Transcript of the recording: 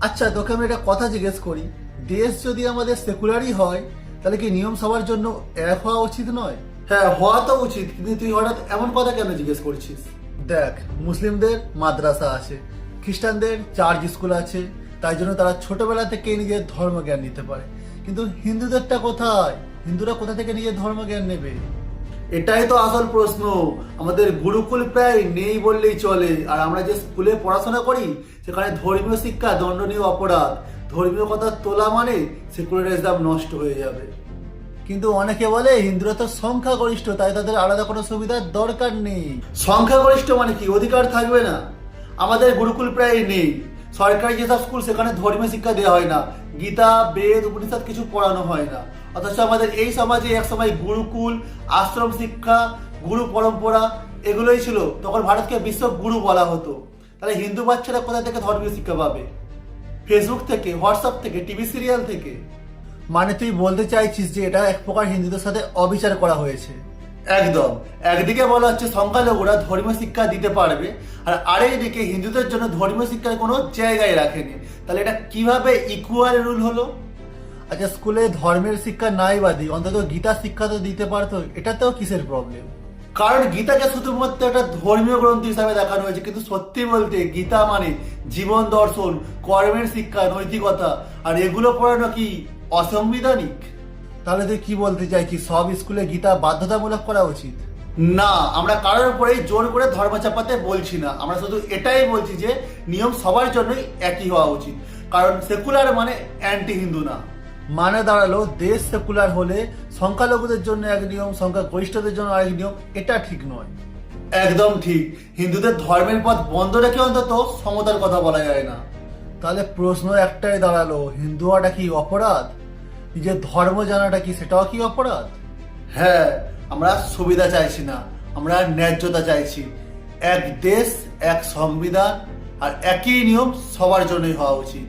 আচ্ছা, তোকে আমি একটা কথা জিজ্ঞেস করি, দেশ যদি আমাদের সেকুলারই হয় তাহলে কি নিয়ম সবার জন্য এক হওয়া উচিত নয়? হ্যাঁ, হওয়া তো উচিত, কিন্তু তুই হঠাৎ এমন কথা কেন জিজ্ঞেস করছিস? দেখ, মুসলিমদের মাদ্রাসা আছে, খ্রিস্টানদের চার্চ স্কুল আছে, তাই জন্য তারা ছোটবেলা থেকে নিজের ধর্মজ্ঞান নিতে পারে। কিন্তু হিন্দুদেরটা কোথায়? হিন্দুরা কোথা থেকে নিজের ধর্মজ্ঞান নেবে? এটাই তো আসল প্রশ্ন। আমাদের গুরুকুল প্রায় নেই বললেই চলে, আর আমরা যে স্কুলে পড়াশোনা করি সেখানে ধর্মীয় শিক্ষা দণ্ডনীয় অপরাধ। ধর্মীয় কথা তোলা মানে সেকুলারিজম নষ্ট হয়ে যাবে। কিন্তু অনেকে বলে হিন্দুরা তো সংখ্যাগরিষ্ঠ, তাই তাদের আলাদা কোনো সুবিধার দরকার নেই। সংখ্যাগরিষ্ঠ মানে কি অধিকার থাকবে না? আমাদের গুরুকুল প্রায় নেই। সরকারি যেসব স্কুল সেখানে ধর্মীয় শিক্ষা দেওয়া হয় না, গীতা বেদ উপনিষদ কিছু পড়ানো হয় না। অথচ আমাদের এই সমাজে একসময় গুরুকুল, আশ্রম শিক্ষা, গুরু পরম্পরা এগুলোই ছিল। তখন ভারতকে বিশ্ব গুরু বলা হতো। তাহলে হিন্দু বাচ্চারা কোথা থেকে ধর্মীয় শিক্ষা পাবে? ফেসবুক থেকে, হোয়াটসঅ্যাপ থেকে, টিভি সিরিয়াল থেকে? মানে তুই বলতে চাইছিস যে এটা এক প্রকার হিন্দুদের সাথে অবিচার করা হয়েছে? একদম। একদিকে বলা হচ্ছে সংখ্যালঘুরা ধর্মীয় শিক্ষা দিতে পারবে, আর আরেকদিকে হিন্দুদের জন্য ধর্মীয় শিক্ষার কোনো জায়গায় রাখেনি। তাহলে এটা কিভাবে ইকুয়াল রুল হলো? আচ্ছা, স্কুলে ধর্মের শিক্ষা নাই বাদি, অন্তত গীতা শিক্ষা তো দিতে পারতো, এটাতেও কিসের প্রবলেম? কারণ গীতাকে শুধুমাত্র একটা ধর্মীয় গ্রন্থ হিসাবে দেখানো হয়েছে, কিন্তু সত্যি বলতে গীতা মানে জীবন দর্শন, কর্মের শিক্ষা, নৈতিকতা। আর এগুলো পড়ানো কি অসাংবিধানিক? তাহলে তুই কি বলতে চাইছিস, সব স্কুলে গীতা বাধ্যতামূলক করা উচিত? না, আমরা কারোর উপরেই জোর করে ধর্ম চাপাতে বলছি না। আমরা শুধু এটাই বলছি যে নিয়ম সবার জন্যই একই হওয়া উচিত। কারণ সেকুলার মানে অ্যান্টি হিন্দু না। মানে দাঁড়ালো, দেশ সেকুলার হলে সংখ্যালঘুদের জন্য এক নিয়ম, সংখ্যাগরিষ্ঠদের জন্য আরেক নিয়ম, এটা ঠিক নয়। একদম ঠিক। হিন্দুদের ধর্মের পথ বন্ধ রেখে অন্তত সমতার কথা বলা যায় না। তাহলে প্রশ্ন একটাই দাঁড়ালো, হিন্দু হওয়াটা কি অপরাধ? নিজের ধর্ম জানাটা কি সেটাও কি অপরাধ? হ্যাঁ, আমরা সুবিধা চাইছি না, আমরা ন্যায্যতা চাইছি। এক দেশ, এক সংবিধান, আর একই নিয়ম সবার জন্যই হওয়া উচিত।